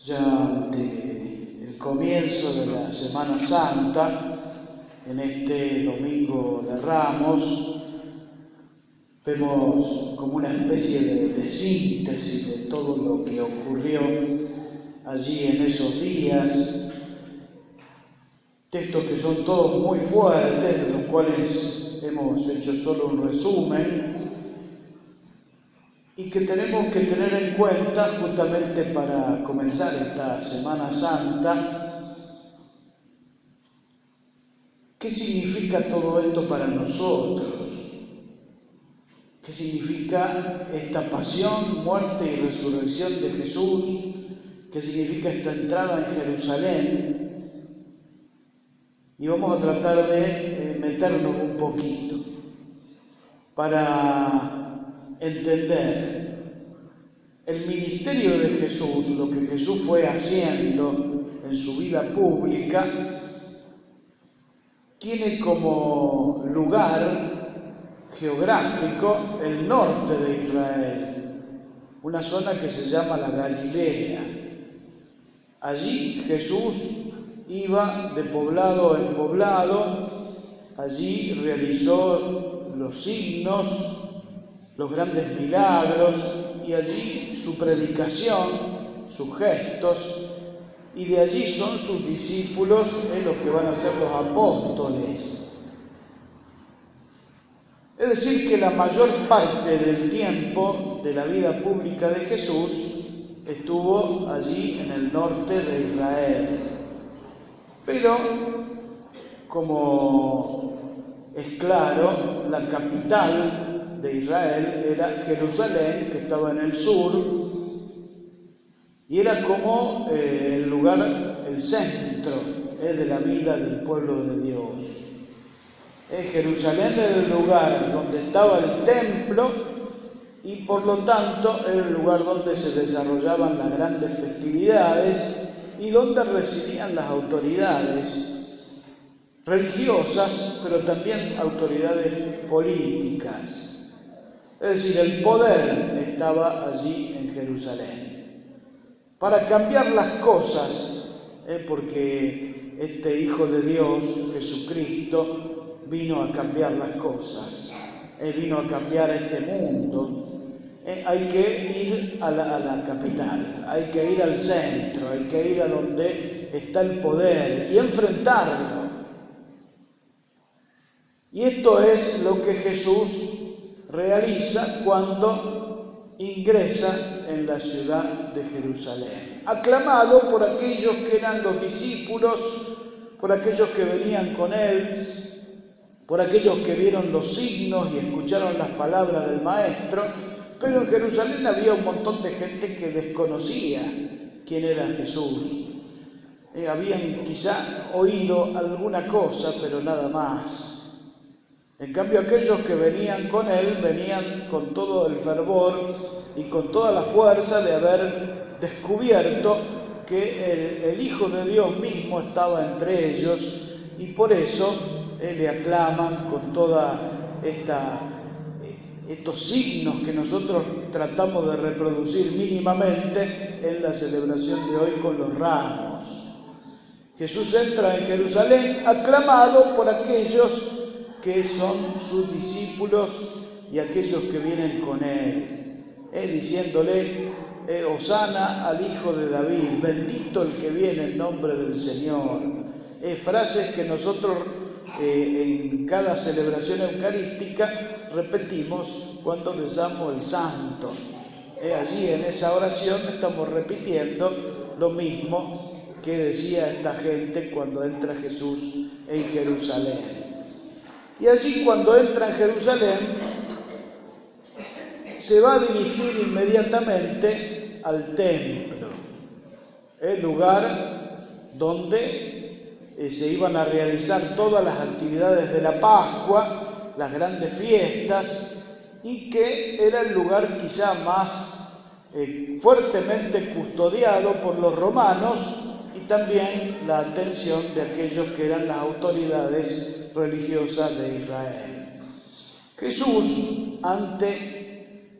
Ya ante el comienzo de la Semana Santa, en este Domingo de Ramos, vemos como una especie de síntesis de todo lo que ocurrió allí en esos días, textos que son todos muy fuertes, de los cuales hemos hecho solo un resumen, y que tenemos que tener en cuenta justamente para comenzar esta Semana Santa. ¿Qué significa todo esto para nosotros? ¿Qué significa esta pasión, muerte y resurrección de Jesús? ¿Qué significa esta entrada en Jerusalén? Y vamos a tratar de meternos un poquito para entender el ministerio de Jesús, lo que Jesús fue haciendo en su vida pública. Tiene como lugar geográfico el norte de Israel, una zona que se llama la Galilea. Allí Jesús iba de poblado en poblado, allí realizó los signos, los grandes milagros, y allí su predicación, sus gestos, y de allí son sus discípulos, los que van a ser los apóstoles. Es decir, que la mayor parte del tiempo de la vida pública de Jesús estuvo allí en el norte de Israel. Pero, como es claro, la capital de Israel era Jerusalén, que estaba en el sur, y era como el lugar, el centro de la vida del pueblo de Dios. Jerusalén era el lugar donde estaba el templo y por lo tanto era el lugar donde se desarrollaban las grandes festividades y donde residían las autoridades religiosas, pero también autoridades políticas. Es decir, el poder estaba allí en Jerusalén. Para cambiar las cosas, porque este Hijo de Dios, Jesucristo, vino a cambiar las cosas, vino a cambiar este mundo, hay que ir a la capital, hay que ir al centro, hay que ir a donde está el poder y enfrentarlo. Y esto es lo que Jesús realiza cuando ingresa en la ciudad de Jerusalén, aclamado por aquellos que eran los discípulos, por aquellos que venían con él, por aquellos que vieron los signos y escucharon las palabras del Maestro. Pero en Jerusalén había un montón de gente que desconocía quién era Jesús. Habían quizá oído alguna cosa, pero nada más. En cambio, aquellos que venían con él, venían con todo el fervor y con toda la fuerza de haber descubierto que el Hijo de Dios mismo estaba entre ellos, y por eso le aclaman con toda estos signos que nosotros tratamos de reproducir mínimamente en la celebración de hoy con los ramos. Jesús entra en Jerusalén aclamado por aquellos que son sus discípulos y aquellos que vienen con él, diciéndole: Hosana al Hijo de David, bendito el que viene en nombre del Señor. Frases que nosotros en cada celebración eucarística repetimos cuando rezamos el Santo. Allí en esa oración estamos repitiendo lo mismo que decía esta gente cuando entra Jesús en Jerusalén. Y allí, cuando entra en Jerusalén, se va a dirigir inmediatamente al templo, el lugar donde se iban a realizar todas las actividades de la Pascua, las grandes fiestas, y que era el lugar quizá más fuertemente custodiado por los romanos, y también la atención de aquellos que eran las autoridades religiosas de Israel. Jesús, ante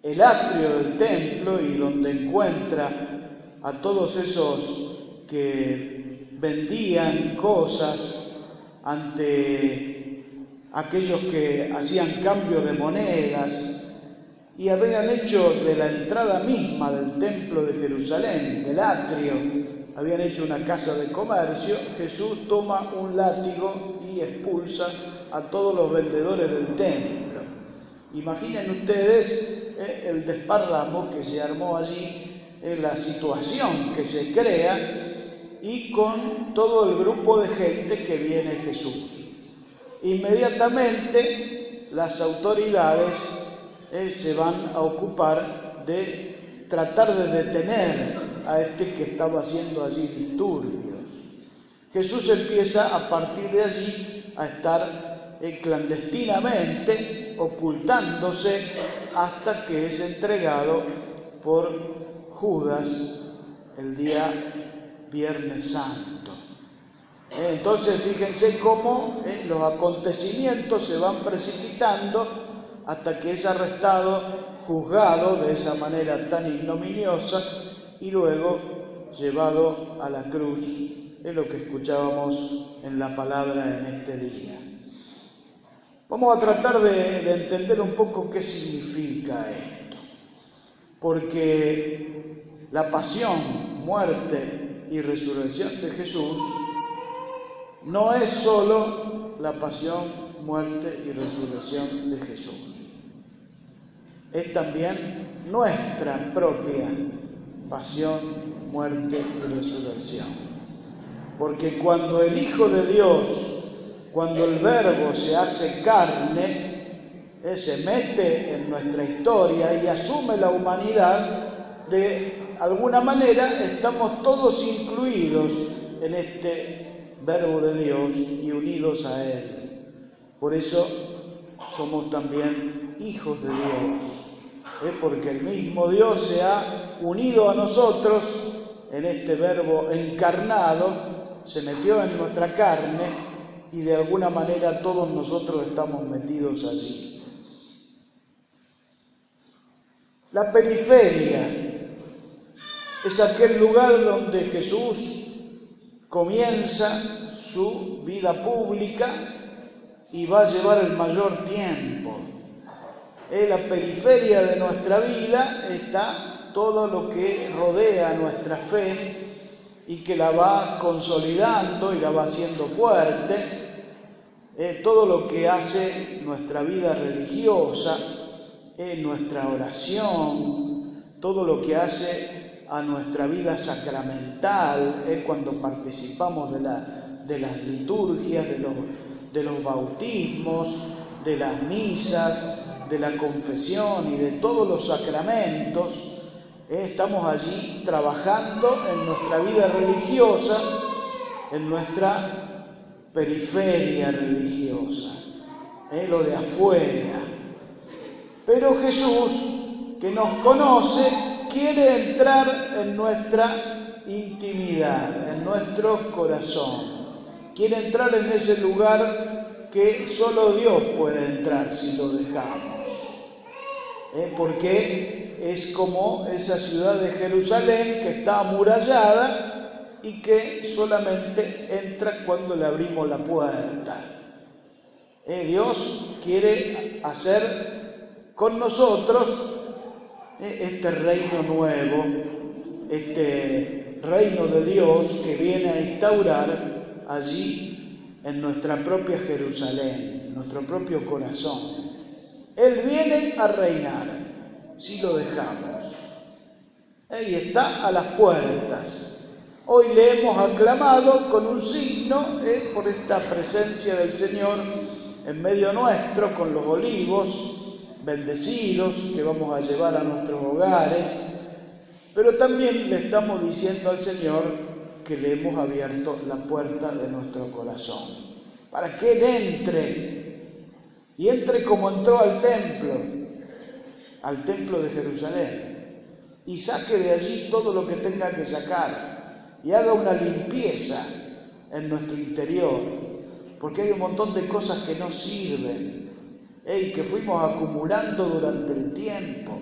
el atrio del templo y donde encuentra a todos esos que vendían cosas ante aquellos que hacían cambio de monedas y habían hecho de la entrada misma del templo de Jerusalén, del atrio, habían hecho una casa de comercio. Jesús toma un látigo y expulsa a todos los vendedores del templo. Imaginen ustedes el desparramo que se armó allí, la situación que se crea, y con todo el grupo de gente que viene Jesús. Inmediatamente las autoridades se van a ocupar de tratar de detener a este que estaba haciendo allí disturbios. Jesús empieza a partir de allí a estar clandestinamente ocultándose hasta que es entregado por Judas el día Viernes Santo. Entonces fíjense cómo los acontecimientos se van precipitando hasta que es arrestado, juzgado de esa manera tan ignominiosa y luego llevado a la cruz. Es lo que escuchábamos en la palabra en este día. Vamos a tratar de entender un poco qué significa esto, porque la pasión, muerte y resurrección de Jesús no es solo la pasión, muerte y resurrección de Jesús. Es también nuestra propia pasión, muerte y resurrección. Porque cuando el Hijo de Dios, cuando el Verbo se hace carne, se mete en nuestra historia y asume la humanidad, de alguna manera estamos todos incluidos en este Verbo de Dios y unidos a Él. Por eso somos también hijos de Dios, porque el mismo Dios se ha unido a nosotros en este Verbo encarnado, se metió en nuestra carne y de alguna manera todos nosotros estamos metidos allí. La periferia es aquel lugar donde Jesús comienza su vida pública y va a llevar el mayor tiempo. En la periferia de nuestra vida está todo lo que rodea nuestra fe y que la va consolidando y la va haciendo fuerte. Todo lo que hace nuestra vida religiosa, nuestra oración, todo lo que hace a nuestra vida sacramental, cuando participamos de las liturgias, de los bautismos, de las misas, de la confesión y de todos los sacramentos. Estamos allí trabajando en nuestra vida religiosa, en nuestra periferia religiosa, lo de afuera. Pero Jesús, que nos conoce, quiere entrar en nuestra intimidad, en nuestro corazón. Quiere entrar en ese lugar que solo Dios puede entrar si lo dejamos. Porque es como esa ciudad de Jerusalén que está amurallada y que solamente entra cuando le abrimos la puerta. Dios quiere hacer con nosotros este reino nuevo, este reino de Dios que viene a instaurar allí en nuestra propia Jerusalén, en nuestro propio corazón. Él viene a reinar, si lo dejamos. Y está a las puertas. Hoy le hemos aclamado con un signo por esta presencia del Señor en medio nuestro, con los olivos bendecidos que vamos a llevar a nuestros hogares, pero también le estamos diciendo al Señor que le hemos abierto la puerta de nuestro corazón, para que Él entre, y entre como entró al templo de Jerusalén, y saque de allí todo lo que tenga que sacar, y haga una limpieza en nuestro interior, porque hay un montón de cosas que no sirven, y que fuimos acumulando durante el tiempo.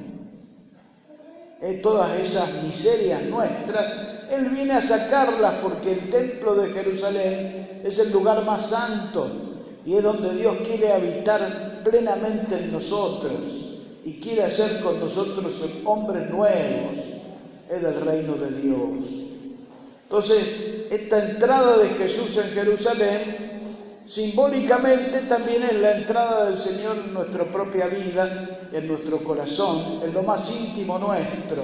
todas esas miserias nuestras, Él viene a sacarlas porque el templo de Jerusalén es el lugar más santo y es donde Dios quiere habitar plenamente en nosotros y quiere hacer con nosotros hombres nuevos del reino de Dios. Entonces, esta entrada de Jesús en Jerusalén simbólicamente también es la entrada del Señor en nuestra propia vida, en nuestro corazón, en lo más íntimo nuestro,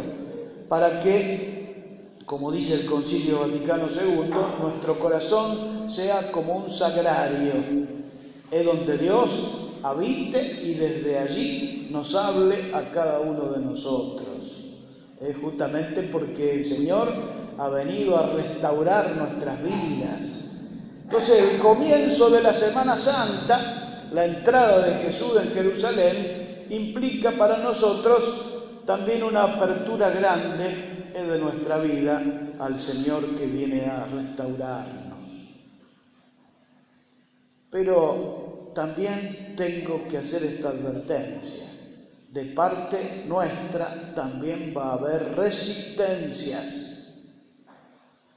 para que, como dice el Concilio Vaticano II, nuestro corazón sea como un sagrario, es donde Dios habite y desde allí nos hable a cada uno de nosotros. Es justamente porque el Señor ha venido a restaurar nuestras vidas. Entonces, el comienzo de la Semana Santa, la entrada de Jesús en Jerusalén, implica para nosotros también una apertura grande de nuestra vida al Señor que viene a restaurarnos. Pero también tengo que hacer esta advertencia. De parte nuestra también va a haber resistencias.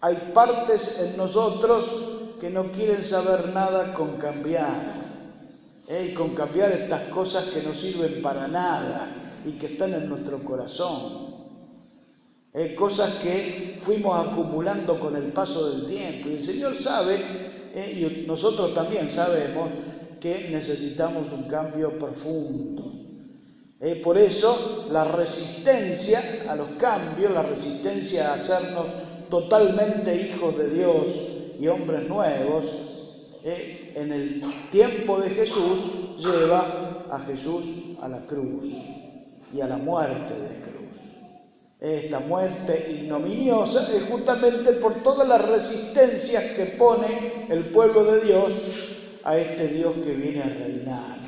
Hay partes en nosotros que no quieren saber nada con cambiar, y con cambiar estas cosas que no sirven para nada y que están en nuestro corazón. Cosas que fuimos acumulando con el paso del tiempo. Y el Señor sabe, y nosotros también sabemos, que necesitamos un cambio profundo. Por eso la resistencia a los cambios, la resistencia a hacernos totalmente hijos de Dios y hombres nuevos, en el tiempo de Jesús lleva a Jesús a la cruz y a la muerte de cruz. Esta muerte ignominiosa es justamente por todas las resistencias que pone el pueblo de Dios a este Dios que viene a reinar.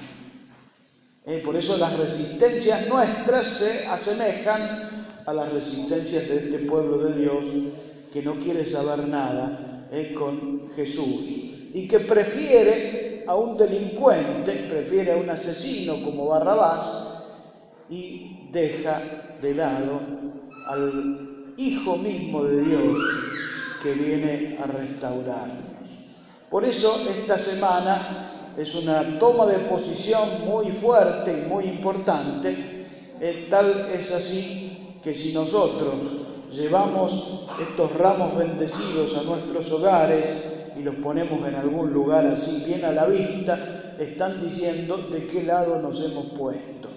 Por eso las resistencias nuestras se asemejan a las resistencias de este pueblo de Dios que no quiere saber nada con Jesús y que prefiere a un delincuente, prefiere a un asesino como Barrabás y deja de lado al Hijo mismo de Dios que viene a restaurarnos. Por eso esta semana es una toma de posición muy fuerte y muy importante, tal es así que si nosotros llevamos estos ramos bendecidos a nuestros hogares y los ponemos en algún lugar así bien a la vista, están diciendo de qué lado nos hemos puesto.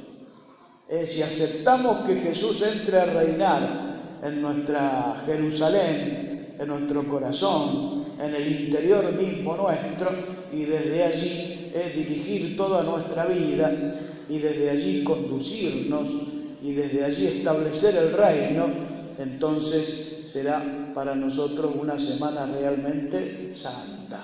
Si aceptamos que Jesús entre a reinar en nuestra Jerusalén, en nuestro corazón, en el interior mismo nuestro, y desde allí dirigir toda nuestra vida, y desde allí conducirnos, y desde allí establecer el reino, entonces será para nosotros una semana realmente santa,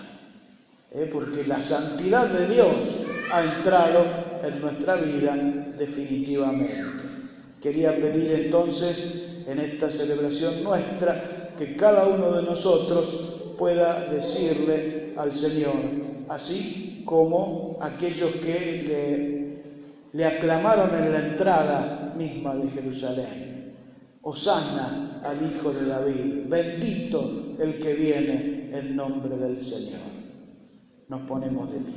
porque la santidad de Dios ha entrado en nuestra vida definitivamente. Quería pedir entonces en esta celebración nuestra que cada uno de nosotros pueda decirle al Señor, así como aquellos que le aclamaron en la entrada misma de Jerusalén: Hosana al Hijo de David, bendito el que viene en nombre del Señor. Nos ponemos de pie.